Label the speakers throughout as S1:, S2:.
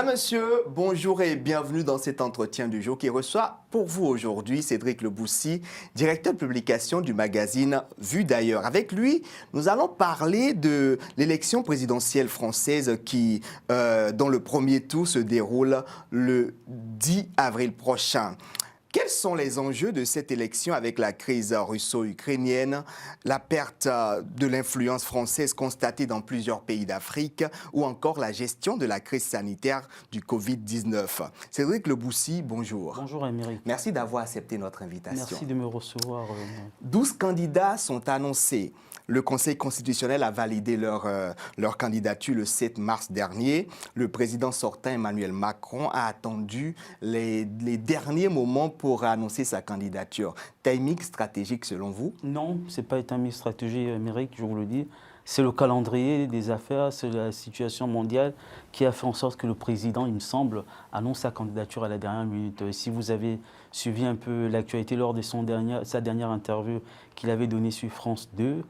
S1: Mesdames, Messieurs, bonjour et bienvenue dans cet entretien du jour qui reçoit pour vous aujourd'hui Cédric Leboussi, directeur de publication du magazine Vue d'ailleurs. Avec lui, nous allons parler de l'élection présidentielle française dont le premier tour se déroule le 10 avril prochain. Quels sont les enjeux de cette élection avec la crise russo-ukrainienne, la perte de l'influence française constatée dans plusieurs pays d'Afrique ou encore la gestion de la crise sanitaire du Covid-19? Cédric Leboussi, bonjour.
S2: Bonjour Émeric.
S1: Merci d'avoir accepté notre invitation.
S2: Merci de me recevoir.
S1: 12 candidats sont annoncés. Le Conseil constitutionnel a validé leur candidature le 7 mars dernier. Le président sortant Emmanuel Macron a attendu les derniers moments pour annoncer sa candidature. Timing stratégique selon vous?
S2: Non, ce n'est pas un timing stratégique, Émeric, je vous le dis. C'est le calendrier des affaires, c'est la situation mondiale qui a fait en sorte que le président, il me semble, annonce sa candidature à la dernière minute. Si vous avez suivi un peu l'actualité lors de sa dernière interview qu'il avait donnée sur France 2,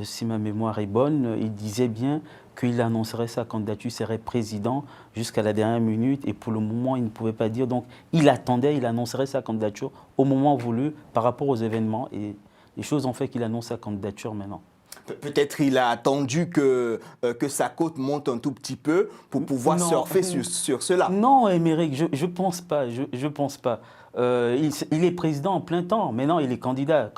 S2: si ma mémoire est bonne, il disait bien qu'il annoncerait sa candidature, serait président jusqu'à la dernière minute et pour le moment, il ne pouvait pas dire. Donc, il attendait, il annoncerait sa candidature au moment voulu par rapport aux événements et les choses ont fait qu'il annonce sa candidature maintenant.
S1: Peut-être il a attendu que sa cote monte un tout petit peu pour pouvoir surfer sur cela.
S2: Non, Émeric, je ne pense pas. Je pense pas. Il est président en plein temps. Maintenant, il est candidat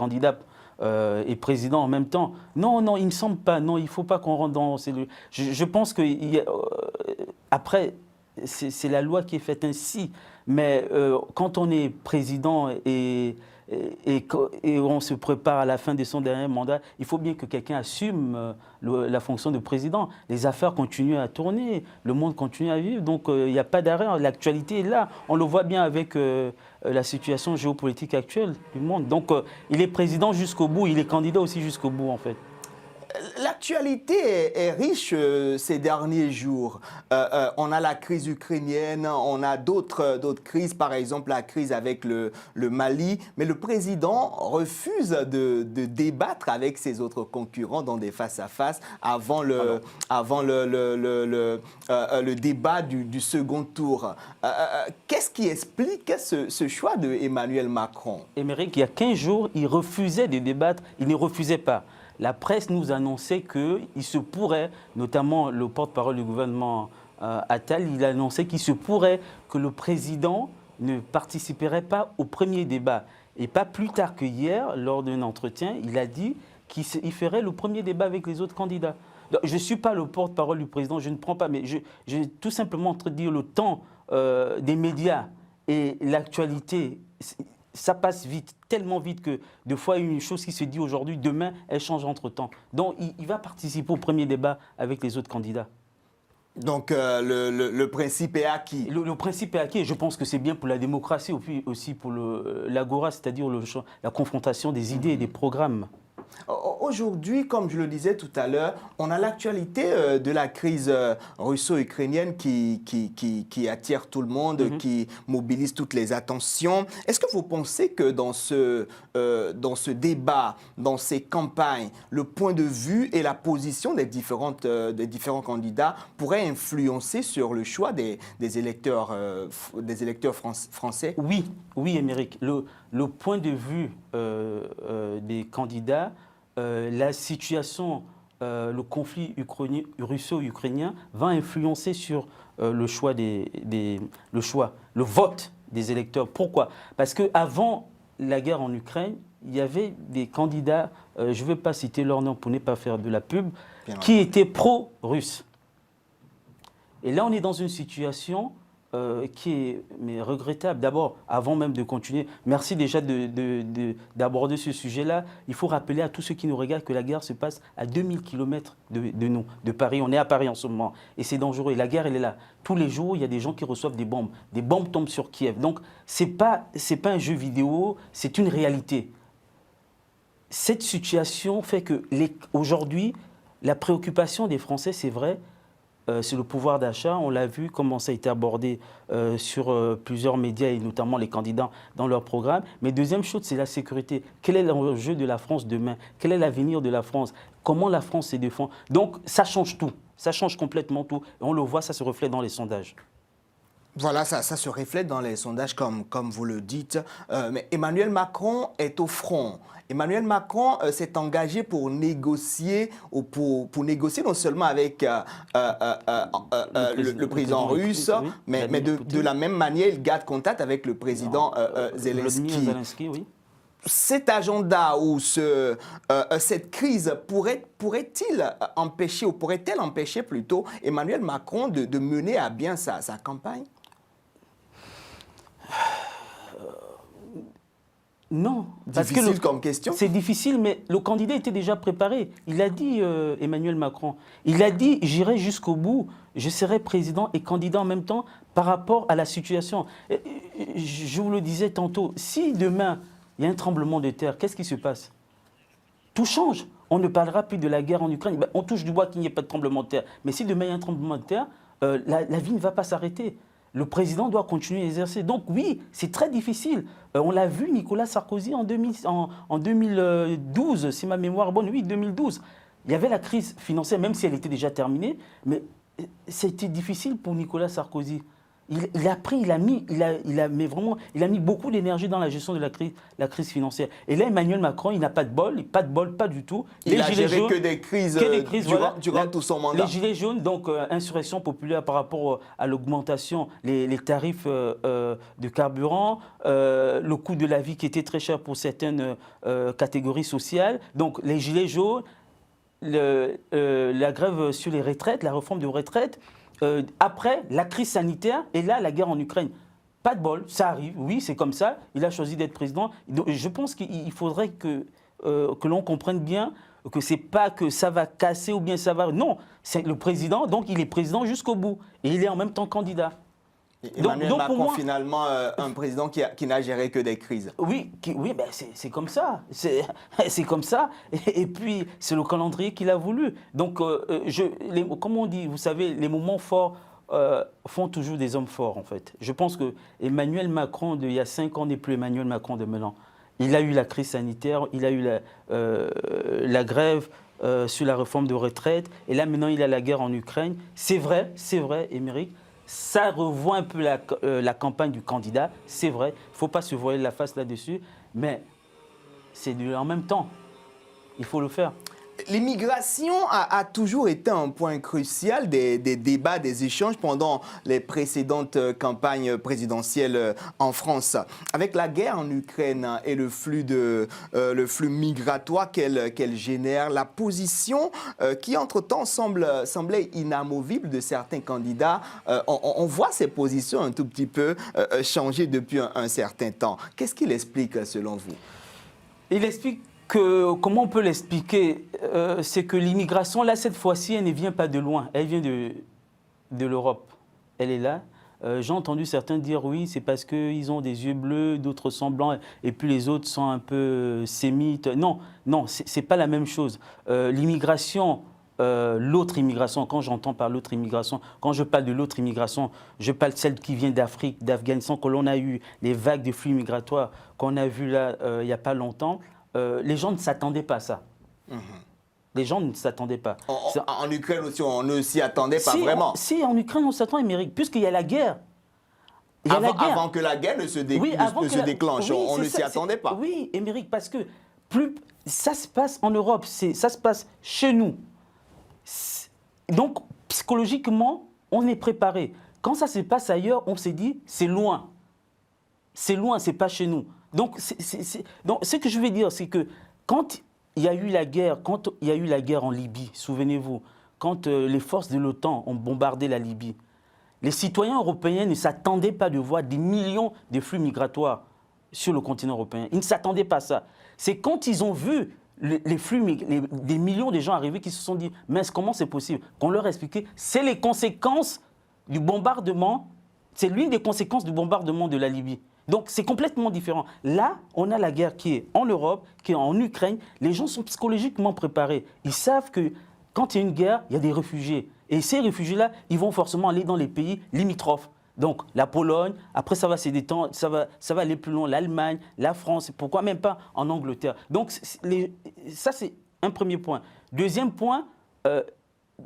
S2: et président en même temps. Non, il ne me semble pas. Non, il ne faut pas qu'on rentre dans... Je pense que... Après, c'est la loi qui est faite ainsi. Mais quand on est président et on se prépare à la fin de son dernier mandat, il faut bien que quelqu'un assume la fonction de président. Les affaires continuent à tourner, le monde continue à vivre, donc il n'y a pas d'arrêt. L'actualité est là. On le voit bien avec la situation géopolitique actuelle du monde. Donc il est président jusqu'au bout, il est candidat aussi jusqu'au bout en fait.
S1: L'actualité est riche ces derniers jours. On a la crise ukrainienne, on a d'autres crises, par exemple la crise avec le Mali, mais le président refuse de débattre avec ses autres concurrents dans des face-à-face avant le débat du second tour. Qu'est-ce qui explique ce choix d'Emmanuel Macron?
S2: Émeric, il y a 15 jours, il refusait de débattre, il ne refusait pas. La presse nous annonçait qu'il se pourrait, notamment le porte-parole du gouvernement Attal, il annonçait qu'il se pourrait que le président ne participerait pas au premier débat. Et pas plus tard que hier, lors d'un entretien, il a dit qu'il ferait le premier débat avec les autres candidats. Donc, je ne suis pas le porte-parole du président, je ne prends pas, mais j'ai tout simplement entre dire le temps des médias et l'actualité. Ça passe vite, tellement vite que des fois, une chose qui se dit aujourd'hui, demain, elle change entre-temps. Donc, il va participer au premier débat avec les autres candidats.
S1: Donc, le principe est acquis.
S2: Le principe est acquis et je pense que c'est bien pour la démocratie et puis aussi pour l'agora, c'est-à-dire la confrontation des idées et des programmes.
S1: Aujourd'hui, comme je le disais tout à l'heure, on a l'actualité de la crise russo-ukrainienne qui attire tout le monde, qui mobilise toutes les attentions. Est-ce que vous pensez que dans ce débat, dans ces campagnes, le point de vue et la position des différents candidats pourraient influencer sur le choix des électeurs français?
S2: Oui, Émeric. Le point de vue des candidats, la situation, le conflit russo-ukrainien va influencer sur le vote des électeurs. Pourquoi? Parce qu'avant la guerre en Ukraine, il y avait des candidats, je ne vais pas citer leur nom pour ne pas faire de la pub, qui étaient pro-russes. Et là, on est dans une situation qui est regrettable. D'abord, avant même de continuer, merci déjà d'aborder ce sujet-là. Il faut rappeler à tous ceux qui nous regardent que la guerre se passe à 2000 km de nous, de Paris. On est à Paris en ce moment et c'est dangereux. Et la guerre, elle est là. Tous les jours, il y a des gens qui reçoivent des bombes. Des bombes tombent sur Kiev. Donc, ce n'est pas un jeu vidéo, c'est une réalité. Cette situation fait que aujourd'hui, la préoccupation des Français, c'est vrai, c'est le pouvoir d'achat. On l'a vu comment ça a été abordé sur plusieurs médias et notamment les candidats dans leur programme. Mais deuxième chose, c'est la sécurité. Quel est l'enjeu de la France demain? Quel est l'avenir de la France? Comment la France se défend? Donc ça change tout. Ça change complètement tout. Et on le voit, ça se reflète dans les sondages.
S1: Voilà, ça se reflète dans les sondages comme vous le dites. Mais Emmanuel Macron est au front. Emmanuel Macron s'est engagé pour négocier, ou pour négocier non seulement avec le président russe,
S2: oui,
S1: mais de la même manière, il garde contact avec le président Zelensky.
S2: Zelensky, oui.
S1: Cet agenda ou cette crise pourrait-il empêcher, ou pourrait-elle empêcher plutôt Emmanuel Macron de mener à bien sa campagne?
S2: Non.
S1: Difficile comme question.
S2: C'est difficile, mais le candidat était déjà préparé. Il a dit, Emmanuel Macron, il a dit, j'irai jusqu'au bout, je serai président et candidat en même temps par rapport à la situation. Je vous le disais tantôt, si demain, il y a un tremblement de terre, qu'est-ce qui se passe? Tout change. On ne parlera plus de la guerre en Ukraine. Ben, on touche du bois qu'il n'y ait pas de tremblement de terre. Mais si demain, il y a un tremblement de terre, la vie ne va pas s'arrêter. Le président doit continuer à exercer. Donc oui, c'est très difficile. On l'a vu, Nicolas Sarkozy en 2012, si ma mémoire est bonne, oui, 2012. Il y avait la crise financière, même si elle était déjà terminée, mais c'était difficile pour Nicolas Sarkozy. Il a pris, il a mis beaucoup d'énergie dans la gestion de la crise financière. Et là, Emmanuel Macron, il n'a pas de bol, pas du tout.
S1: Il a géré que des crises durant tout son mandat.
S2: Les gilets jaunes, donc insurrection populaire par rapport à l'augmentation, les tarifs de carburant, le coût de la vie qui était très cher pour certaines catégories sociales. Donc les gilets jaunes, la grève sur les retraites, la réforme des retraites. Après, la crise sanitaire et là, la guerre en Ukraine. Pas de bol, ça arrive, oui, c'est comme ça. Il a choisi d'être président. Donc, je pense qu'il faudrait que l'on comprenne bien que ce n'est pas que ça va casser ou bien ça va... Non, c'est le président, donc il est président jusqu'au bout. Et il est en même temps candidat.
S1: Emmanuel Macron, finalement, un président qui n'a géré que des crises.
S2: Oui, ben c'est comme ça. C'est comme ça. Et puis, c'est le calendrier qu'il a voulu. Donc, comme on dit, vous savez, les moments forts font toujours des hommes forts, en fait. Je pense que Emmanuel Macron d'il y a 5 ans n'est plus Emmanuel Macron de maintenant. Il a eu la crise sanitaire, il a eu la grève sur la réforme de retraite. Et là, maintenant, il a la guerre en Ukraine. C'est vrai, Émeric. Ça revoit un peu la campagne du candidat, c'est vrai. Il ne faut pas se voiler la face là-dessus, mais c'est en même temps. Il faut le faire.
S1: L'immigration a toujours été un point crucial des débats, des échanges pendant les précédentes campagnes présidentielles en France. Avec la guerre en Ukraine et le flux migratoire qu'elle génère, la position qui entre-temps semblait inamovible de certains candidats, on voit ces positions un tout petit peu changer depuis un certain temps. Qu'est-ce qu'il explique selon vous?
S2: Il explique comment on peut l'expliquer? C'est que l'immigration, là, cette fois-ci, elle ne vient pas de loin. Elle vient de l'Europe. Elle est là. J'ai entendu certains dire oui, c'est parce qu'ils ont des yeux bleus, d'autres sont blancs, et puis les autres sont un peu sémites. Non, c'est pas la même chose. L'immigration, l'autre immigration, quand j'entends par l'autre immigration, quand je parle de l'autre immigration, je parle de celle qui vient d'Afrique, d'Afghanistan, que l'on a eu, les vagues de flux migratoires qu'on a vues là il n'y a pas longtemps. Les gens ne s'attendaient pas à ça. Les gens ne s'attendaient pas.
S1: En Ukraine aussi, on ne s'y attendait pas vraiment.
S2: Si, en Ukraine, on s'attend, Émeric, puisqu'il y a la guerre.
S1: Avant que la guerre ne se déclenche, on ne s'y attendait pas.
S2: Oui, Émeric, parce que ça se passe en Europe, ça se passe chez nous. Donc, psychologiquement, on est préparé. Quand ça se passe ailleurs, on s'est dit, c'est loin. C'est loin, c'est pas chez nous. Donc, ce que je veux dire, c'est que quand il y a eu la guerre, en Libye, souvenez-vous, quand les forces de l'OTAN ont bombardé la Libye, les citoyens européens ne s'attendaient pas de voir des millions de flux migratoires sur le continent européen. Ils ne s'attendaient pas à ça. C'est quand ils ont vu les flux, des millions de gens arriver qu'ils se sont dit « Mais comment c'est possible ?» Qu'on leur a expliqué, c'est les conséquences du bombardement, c'est l'une des conséquences du bombardement de la Libye. Donc, c'est complètement différent. Là, on a la guerre qui est en Europe, qui est en Ukraine. Les gens sont psychologiquement préparés. Ils savent que quand il y a une guerre, il y a des réfugiés. Et ces réfugiés-là, ils vont forcément aller dans les pays limitrophes. Donc, la Pologne, après, ça va se détendre, ça va aller plus loin. L'Allemagne, la France, pourquoi même pas en Angleterre. Donc, ça, c'est un premier point. Deuxième point,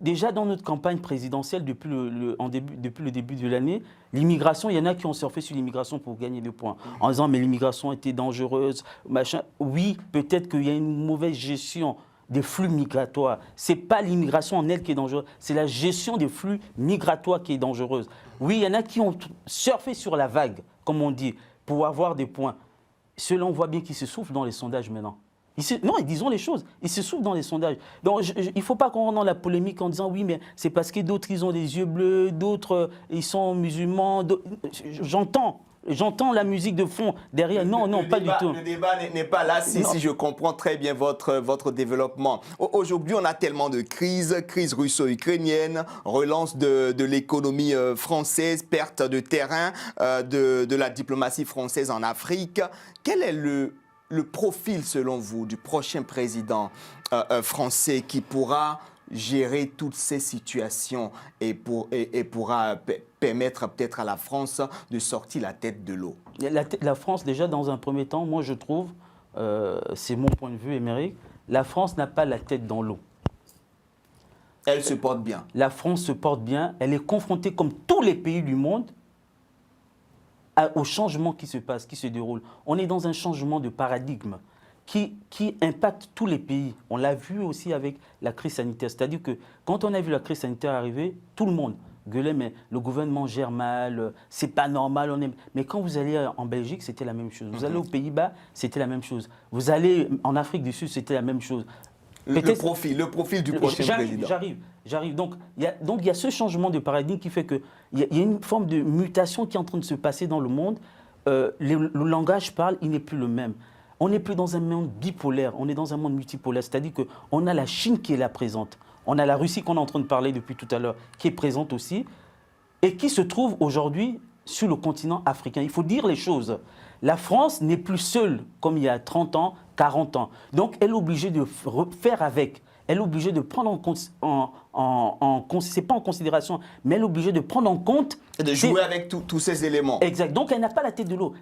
S2: déjà dans notre campagne présidentielle, depuis depuis le début de l'année, l'immigration, il y en a qui ont surfé sur l'immigration pour gagner des points. En disant, mais l'immigration était dangereuse, machin. Oui, peut-être qu'il y a une mauvaise gestion des flux migratoires. Ce n'est pas l'immigration en elle qui est dangereuse, c'est la gestion des flux migratoires qui est dangereuse. Oui, il y en a qui ont surfé sur la vague, comme on dit, pour avoir des points. Ceux-là, on voit bien qu'ils se soufflent dans les sondages maintenant. Non, disons les choses. Ils se souffrent dans les sondages. Donc, il ne faut pas qu'on rentre dans la polémique en disant oui, mais c'est parce que d'autres, ils ont des yeux bleus, d'autres, ils sont musulmans. J'entends la musique de fond derrière. Non, pas du tout.
S1: Le débat n'est pas là si je comprends très bien votre développement. Aujourd'hui, on a tellement de crises, crise russo-ukrainienne, relance de l'économie française, perte de terrain de la diplomatie française en Afrique. Quel est le profil, selon vous, du prochain président français qui pourra gérer toutes ces situations et pourra permettre peut-être à la France de sortir la tête de l'eau?
S2: La France, déjà, dans un premier temps, moi je trouve, c'est mon point de vue, Émeric, la France n'a pas la tête dans l'eau.
S1: Elle se porte bien.
S2: La France se porte bien, elle est confrontée, comme tous les pays du monde, au changement qui se passe, qui se déroule. On est dans un changement de paradigme qui impacte tous les pays. On l'a vu aussi avec la crise sanitaire. C'est-à-dire que quand on a vu la crise sanitaire arriver, tout le monde gueulait, mais le gouvernement gère mal, c'est pas normal. Mais quand vous allez en Belgique, c'était la même chose. Vous allez aux Pays-Bas, c'était la même chose. Vous allez en Afrique du Sud, c'était la même chose.
S1: Le profil du prochain président.
S2: J'arrive. Donc, il y a ce changement de paradigme qui fait qu'il y a une forme de mutation qui est en train de se passer dans le monde. Le langage il n'est plus le même. On n'est plus dans un monde bipolaire, on est dans un monde multipolaire. C'est-à-dire qu'on a la Chine qui est là présente. On a la Russie qu'on est en train de parler depuis tout à l'heure, qui est présente aussi, et qui se trouve aujourd'hui sur le continent africain. Il faut dire les choses. La France n'est plus seule comme il y a 30 ans, 40 ans. Donc, elle est obligée de faire avec. Elle est obligée de prendre en compte, c'est pas en considération, mais elle est obligée de prendre en compte...
S1: Et de jouer avec tous ces éléments.
S2: Exact. Donc, elle n'a pas la tête de l'eau.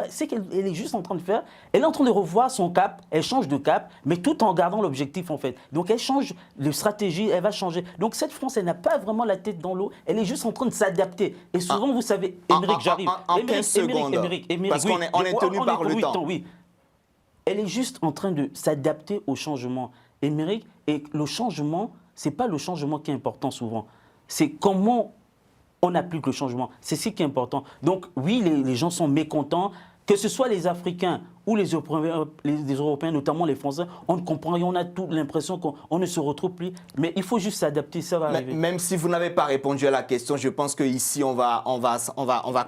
S2: C'est qu'elle est juste en train de faire, elle est en train de revoir son cap, elle change de cap, mais tout en gardant l'objectif, en fait. Donc, elle change de stratégie, elle va changer. Donc, cette France, elle n'a pas vraiment la tête dans l'eau, elle est juste en train de s'adapter. Et souvent, vous savez, Émeric, j'arrive.
S1: En 15 secondes, parce qu'on est tenu par le temps.
S2: Oui. Elle est juste en train de s'adapter au changement. Émeric, et le changement, ce n'est pas le changement qui est important souvent. C'est comment on applique le changement. C'est ce qui est important. Donc oui, les gens sont mécontents, que ce soit les Africains ou les Européens, notamment les Français, on ne comprend rien, on a toute l'impression qu'on ne se retrouve plus. Mais il faut juste s'adapter, ça va arriver.
S1: Même si vous n'avez pas répondu à la question, je pense qu'ici, on va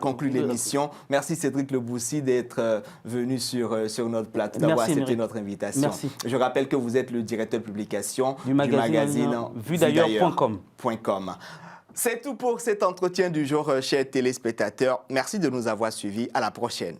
S1: conclure l'émission. Merci Cédric Le Boussy d'être venu sur notre plateau, d'avoir accepté notre invitation.
S2: Merci.
S1: Je rappelle que vous êtes le directeur de publication du magazine
S2: vudailleurs.com.
S1: C'est tout pour cet entretien du jour, chers téléspectateurs. Merci de nous avoir suivis. À la prochaine.